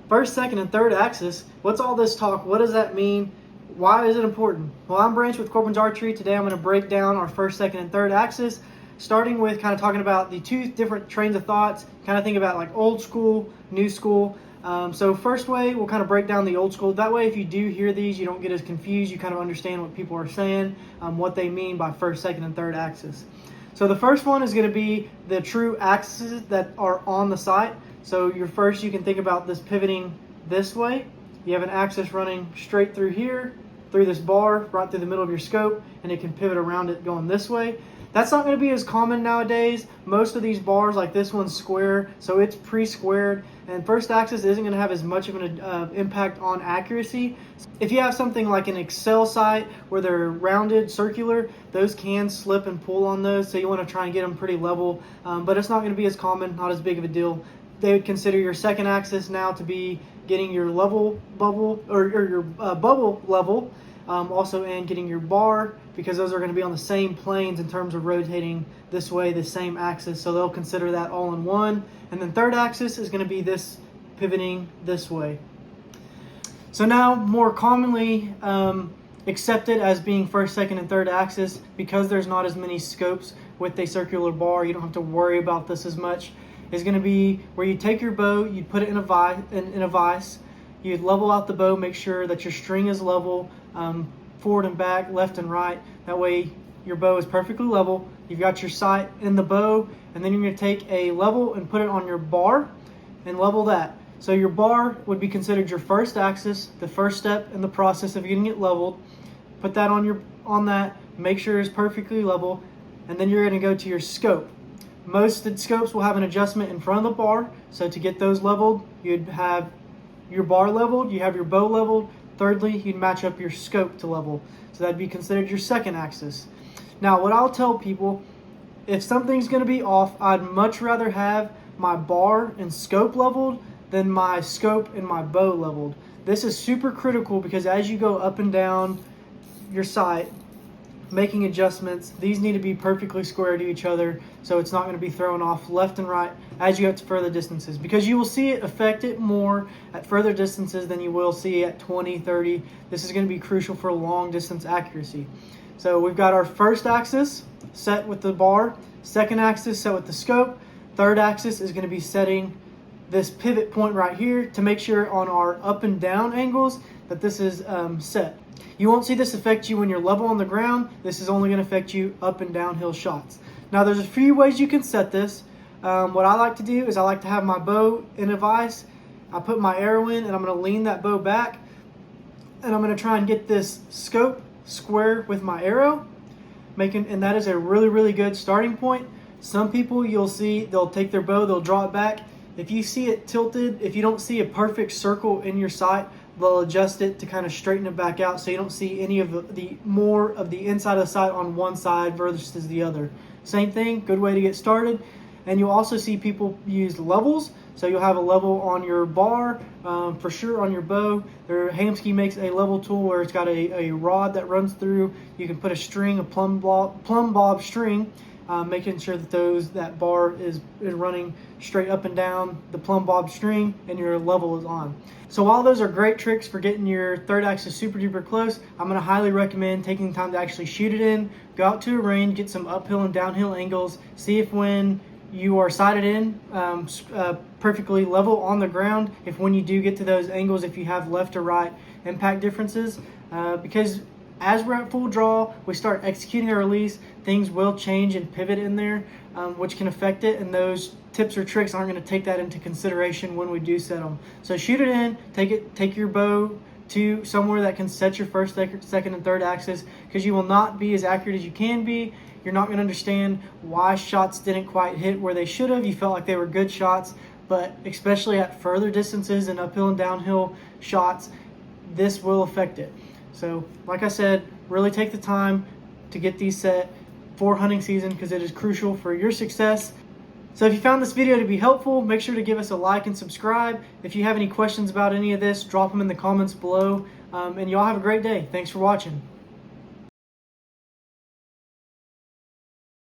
First, second, and third axis. What's all this talk? What does that mean? Why is it important? Well, I'm Branch with Korbin Archery. Today I'm going to break down our first, second, and third axis, starting with kind of talking about the two different trains of thoughts, kind of think about like old school, new school. So first way, we'll kind of break down the old school. That way, if you do hear these, you don't get as confused. You kind of understand what people are saying, what they mean by first, second, and third axis. So the first one is going to be the true axes that are on the sight. So your first, you can think about this pivoting this way. You have an axis running straight through here, through this bar, right through the middle of your scope, and it can pivot around it going this way. That's not going to be as common nowadays. Most of these bars, like this one's square, so it's pre-squared, and first axis isn't going to have as much of an impact on accuracy. If you have something like an Excel sight where they're rounded, circular, those can slip and pull on those, so you want to try and get them pretty level, but it's not going to be as common, not as big of a deal. They would consider your second axis now to be getting your level bubble, or your bubble level, also, and getting your bar, because those are going to be on the same planes in terms of rotating this way, the same axis, so they'll consider that all in one. And then third axis is going to be this pivoting this way. So now, more commonly accepted as being first, second, and third axis, because there's not as many scopes with a circular bar, you don't have to worry about this as much, is going to be where you take your bow, you put it in a vise, you level out the bow, make sure that your string is level, forward and back, left and right. That way your bow is perfectly level. You've got your sight in the bow, and then you're going to take a level and put it on your bar and level that. So your bar would be considered your first axis, the first step in the process of getting it leveled. Put that on that, make sure it's perfectly level, and then you're going to go to your scope. Most scopes will have an adjustment in front of the bar, so to get those leveled, you'd have your bar leveled, you have your bow leveled. Thirdly, you'd match up your scope to level, so that'd be considered your second axis. Now, what I'll tell people, if something's going to be off, I'd much rather have my bar and scope leveled than my scope and my bow leveled. This is super critical because as you go up and down your sight, making adjustments, these need to be perfectly square to each other, so it's not going to be thrown off left and right as you get to further distances, because you will see it affect it more at further distances than you will see at 20, 30. This is going to be crucial for long distance accuracy. So we've got our first axis set with the bar, second axis set with the scope, third axis is going to be setting this pivot point right here to make sure on our up and down angles that this is set. You won't see this affect you when you're level on the ground. This is only going to affect you up and downhill shots. Now there's a few ways you can set this. What I like to do is I like to have my bow in a vise. I put my arrow in and I'm going to lean that bow back, and I'm going to try and get this scope square with my arrow, and that is a really, really good starting point. Some people you'll see, they'll take their bow, they'll draw it back. If you see it tilted, if you don't see a perfect circle in your sight, they'll adjust it to kind of straighten it back out so you don't see any of the more of the inside of the sight on one side versus the other. Same thing, good way to get started. And you'll also see people use levels. So you'll have a level on your bar, for sure on your bow. Hamskea makes a level tool where it's got a rod that runs through. You can put a string, a plumb bob string, making sure that that bar is running straight up and down the plumb bob string, and your level is on. So while those are great tricks for getting your third axis super duper close, I'm going to highly recommend taking the time to actually shoot it in, go out to a range, get some uphill and downhill angles, see if when you are sighted in perfectly level on the ground, if when you do get to those angles, if you have left or right impact differences, because as we're at full draw, we start executing our release, things will change and pivot in there, which can affect it, and those tips or tricks aren't going to take that into consideration when we do set them. So shoot it in, take your bow to somewhere that can set your first, second, and third axis, because you will not be as accurate as you can be. You're not going to understand why shots didn't quite hit where they should have. You felt like they were good shots, but especially at further distances and uphill and downhill shots, this will affect it. So like I said, really take the time to get these set for hunting season, because it is crucial for your success. So if you found this video to be helpful, make sure to give us a like and subscribe. If you have any questions about any of this, drop them in the comments below. And y'all have a great day. Thanks for watching.